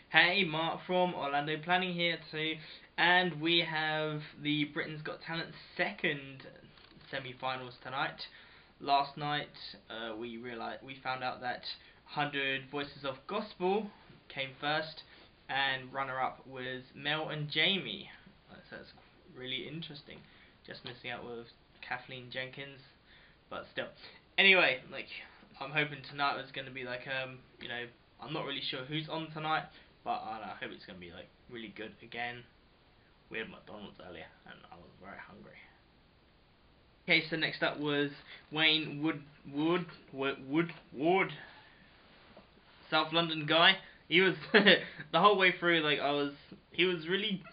Hey, Mark from Orlando Planning here too, and we have the Britain's Got Talent second semi-finals tonight. Last night we found out that 100 Voices of Gospel came first, and runner-up was Mel and Jamie. So that's really interesting. Just missing out with Kathleen Jenkins, but still. Anyway, I'm hoping tonight was going to be I'm not really sure who's on tonight. But I hope it's going to be really good again. We had McDonald's earlier and I was very hungry. Okay, so next up was Wayne Wood, South London guy. He was the whole way through he was really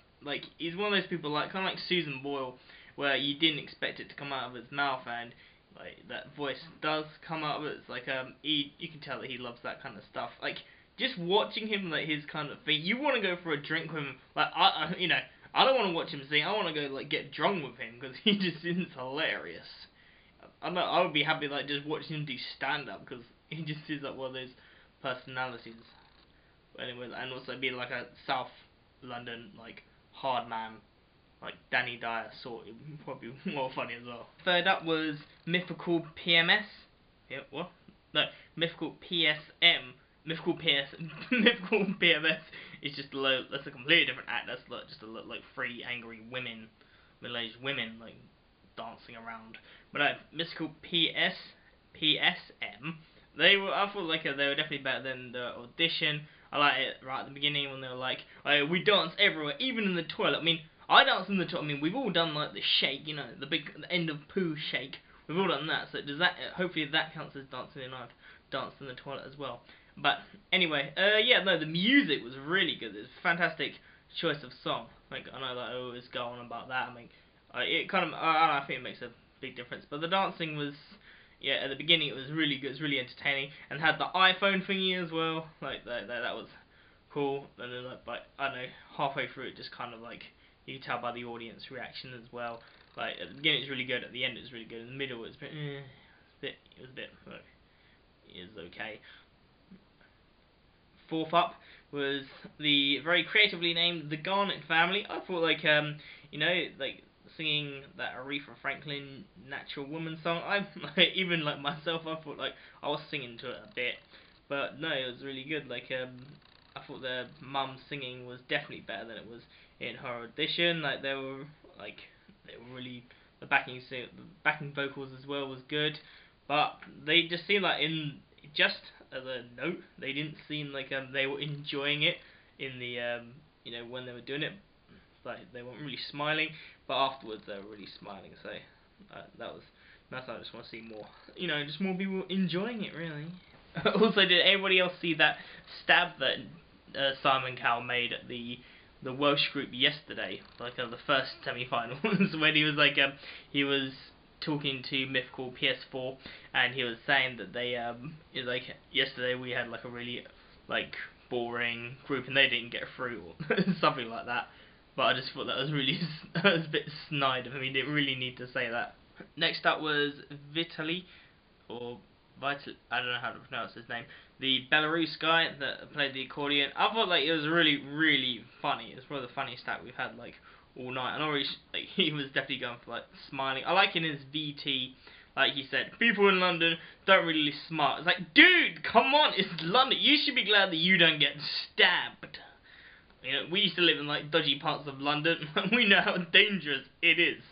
he's one of those people kind of like Susan Boyle, where you didn't expect it to come out of his mouth, and that voice does come out of it. It's you can tell that he loves that kind of stuff. Just watching him, his kind of thing, you want to go for a drink with him. I don't want to watch him sing. I want to go get drunk with him because he just seems hilarious. I would be happy just watching him do stand up because he just seems like one of those personalities. But anyway, and also be a South London hard man, Danny Dyer sort. It would probably be more funny as well. Third up was Mythical PMS. Yeah, what? No, Mythical PSM. Mythical PMS is just that's a completely different act. That's just three angry women, middle-aged women, dancing around. But Mythical PSM, I thought they were definitely better than the audition. I liked it right at the beginning when they were we dance everywhere, even in the toilet. I mean, I dance in the toilet. I mean, we've all done the shake, the end of poo shake. We've all done that. So does that? Hopefully that counts as dancing, and I've danced in the toilet as well. But anyway, the music was really good. It's a fantastic choice of song. I know that I always go on about that. I mean, it kind of, I think it makes a big difference. But the dancing was, at the beginning it was really good. It was really entertaining, and had the iPhone thingy as well. That was cool. And then I don't know, halfway through it just kind of you can tell by the audience reaction as well. At the beginning it was really good. At the end it was really good. In the middle it was okay. Fourth up was the very creatively named The Garnet Family. I thought singing that Aretha Franklin Natural Woman song. Even myself, I thought I was singing to it a bit, but no, it was really good. I thought the mum singing was definitely better than it was in her audition. They were really, the backing vocals as well was good, but they just seemed in just as a note, they didn't seem they were enjoying it in the when they were doing it. They weren't really smiling, but afterwards they were really smiling. So that's I just want to see more. Just more people enjoying it, really. Also, did anybody else see that stab that Simon Cowell made at the Welsh group yesterday, the first semi-finals, when he was talking to Mythical PS4, and he was saying that they yesterday we had a really boring group and they didn't get through or something like that. But I just thought that was really that was a bit snide of him. He didn't really need to say that. Next up was Vitaly, or Vital, I don't know how to pronounce his name, the Belarus guy that played the accordion. I thought it was really, really funny. It's probably the funniest act we've had all night. And already he was definitely going for smiling. I like in his VT, he said, people in London don't really smile. It's dude, come on, it's London. You should be glad that you don't get stabbed. We used to live in dodgy parts of London. We know how dangerous it is.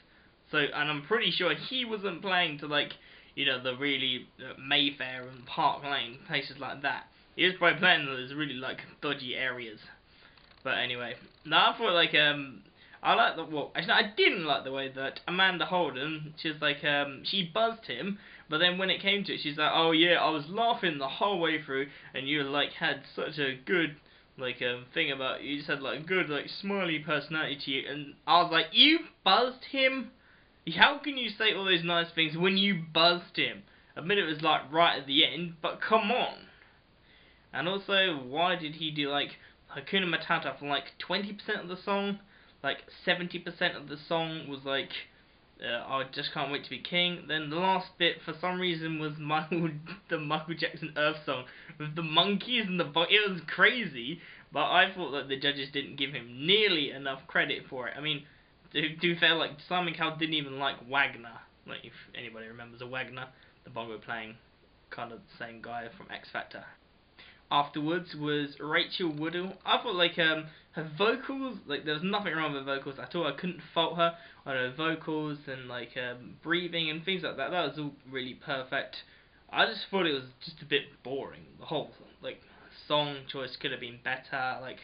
So, and I'm pretty sure he wasn't playing to the really Mayfair and Park Lane, places like that. He was probably playing in those really dodgy areas. But anyway, no, I thought I like actually I didn't like the way that Amanda Holden, she was she buzzed him, but then when it came to it, she's oh yeah, I was laughing the whole way through, and you had such a good thing about you, just had good smiley personality to you, and I was you buzzed him? How can you say all those nice things when you buzzed him? Admit it was right at the end, but come on. And also, why did he do Hakuna Matata for 20% of the song? 70% of the song was I just can't wait to be king. Then the last bit, for some reason, was the Michael Jackson Earth song with the monkeys and the it was crazy, but I thought that the judges didn't give him nearly enough credit for it. I mean, to be fair, like Simon Cowell didn't even like Wagner. Like if anybody remembers a Wagner, the bongo playing kind of the same guy from X Factor. Afterwards was Rachel Woodall. I thought like her vocals, like there was nothing wrong with her vocals at all. I couldn't fault her on her vocals and like breathing and things like that. That was all really perfect. I just thought it was just a bit boring. The whole like song choice could have been better. Like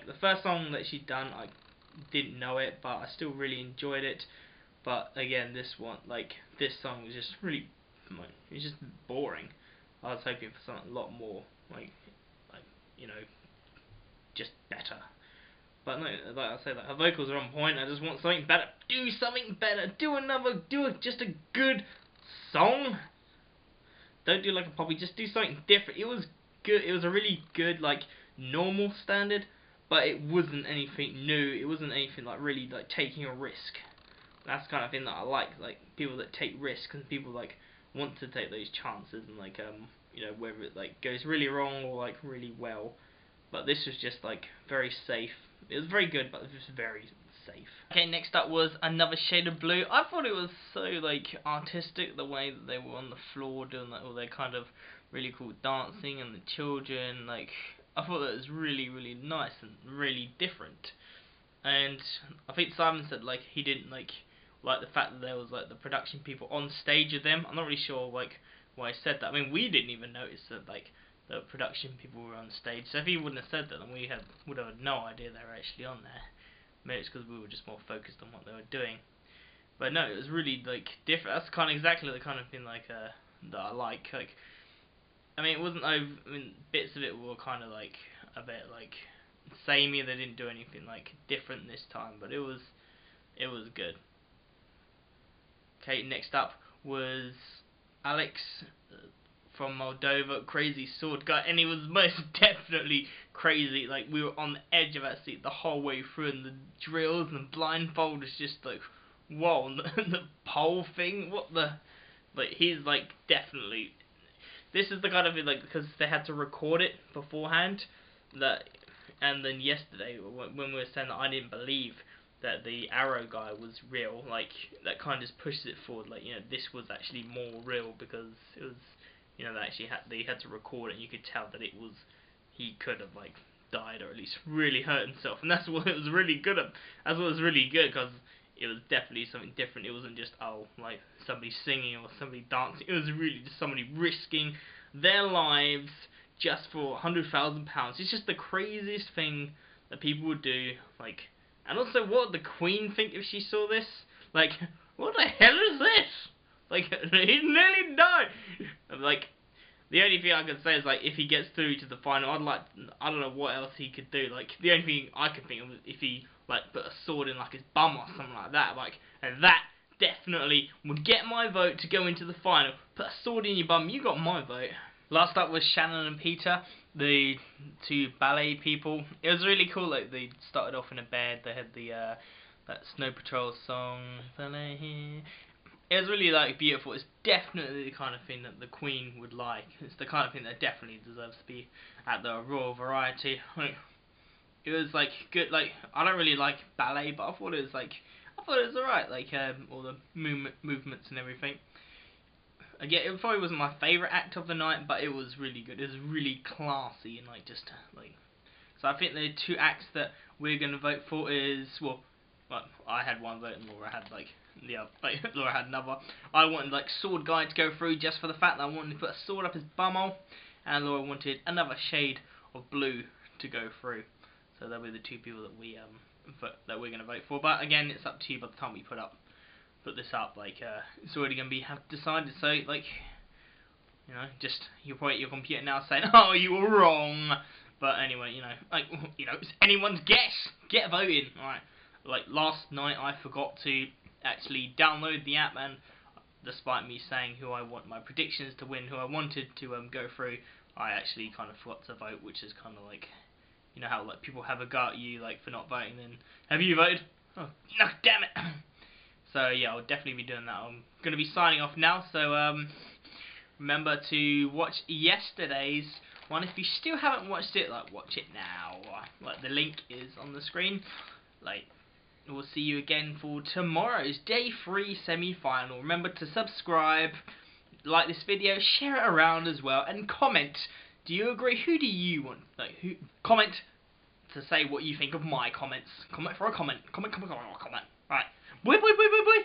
the first song that she'd done, I didn't know it, but I still really enjoyed it. But again, this one, like this song was just really, it was just boring. I was hoping for something a lot more, like you know, just better. But no, like I said, like her vocals are on point. I just want something better. Do something better. Just a good song. Don't do like a poppy. Just do something different. It was good. It was a really good like normal standard, but it wasn't anything new. It wasn't anything like really like taking a risk. That's the kind of thing that I like people that take risks and people like want to take those chances and like you know, whether it like goes really wrong or like really well. But this was just like very safe. It was very good, but it was very safe. Okay, next up was Another Shade of Blue. I thought it was so like artistic, the way that they were on the floor doing like all their kind of really cool dancing and the children. Like I thought that was really nice and really different. And I think Simon said like he didn't like the fact that there was like the production people on stage with them. I'm not really sure like why he said that. I mean, we didn't even notice that like the production people were on stage. So if he wouldn't have said that, then we would have no idea they were actually on there. Maybe it's because we were just more focused on what they were doing. But no, it was really like different. That's kind of exactly the kind of thing like that I like. Like, I mean, it wasn't over. I mean, bits of it were kind of like a bit like samey. They didn't do anything like different this time, but it was good. Okay, next up was Alex from Moldova, Crazy Sword Guy, and he was most definitely crazy. Like, we were on the edge of our seat the whole way through, and the drills and the blindfold was just like, whoa, and the pole thing, what the, like, he's like definitely, this is the kind of thing, like, because they had to record it beforehand, that, and then yesterday, when we were saying that I didn't believe that the arrow guy was real, like, that kind of just pushes it forward, like, you know, this was actually more real, because it was, you know, they had to record it, and you could tell that it was, he could have, like, died, or at least really hurt himself, and that's what it was really good at, that's what was really good, because it was definitely something different. It wasn't just, oh, like, somebody singing or somebody dancing, it was really just somebody risking their lives just for £100,000. It's just the craziest thing that people would do, like. And also, what would the Queen think if she saw this? Like, what the hell is this? Like, he nearly died. Like, the only thing I could say is, like, if he gets through to the final, I don't know what else he could do. Like, the only thing I could think of is if he, like, put a sword in, like, his bum or something like that. Like, and that definitely would get my vote to go into the final. Put a sword in your bum, you got my vote. Last up was Shannon and Peter, the two ballet people. It was really cool. Like, they started off in a bed. They had the that Snow Patrol song. Ballet. It was really like beautiful. It's definitely the kind of thing that the Queen would like. It's the kind of thing that definitely deserves to be at the Royal Variety. Like, it was like good. Like, I don't really like ballet, but I thought it was alright. Like all the movements and everything. Again, it probably wasn't my favourite act of the night, but it was really good. It was really classy and like just like. So I think the two acts that we're gonna vote for is well, I had one vote and Laura had like Laura had another. I wanted like Sword Guy to go through just for the fact that I wanted to put a sword up his bumhole, and Laura wanted Another Shade of Blue to go through. So they'll be the two people that we're gonna vote for. But again, it's up to you by the time we put this up, like, it's already going to be decided, so, like, you know, just, you'll probably at your computer now saying, oh, you were wrong, but anyway, you know, like, you know, it's anyone's guess, get voting, alright, like, last night I forgot to actually download the app, and despite me saying who I want my predictions to win, who I wanted to go through, I actually kind of forgot to vote, which is kind of like, you know how, like, people have a go at you, like, for not voting, then, have you voted? Oh, no, damn it! So yeah, I'll definitely be doing that. I'm going to be signing off now, so remember to watch yesterday's one. If you still haven't watched it, like, watch it now. Like, the link is on the screen. Like, we'll see you again for tomorrow's Day 3 semi-final. Remember to subscribe, like this video, share it around as well, and comment. Do you agree? Who do you want? Like, who? Comment to say what you think of my comments. Comment for a comment. Comment. Right. Bye.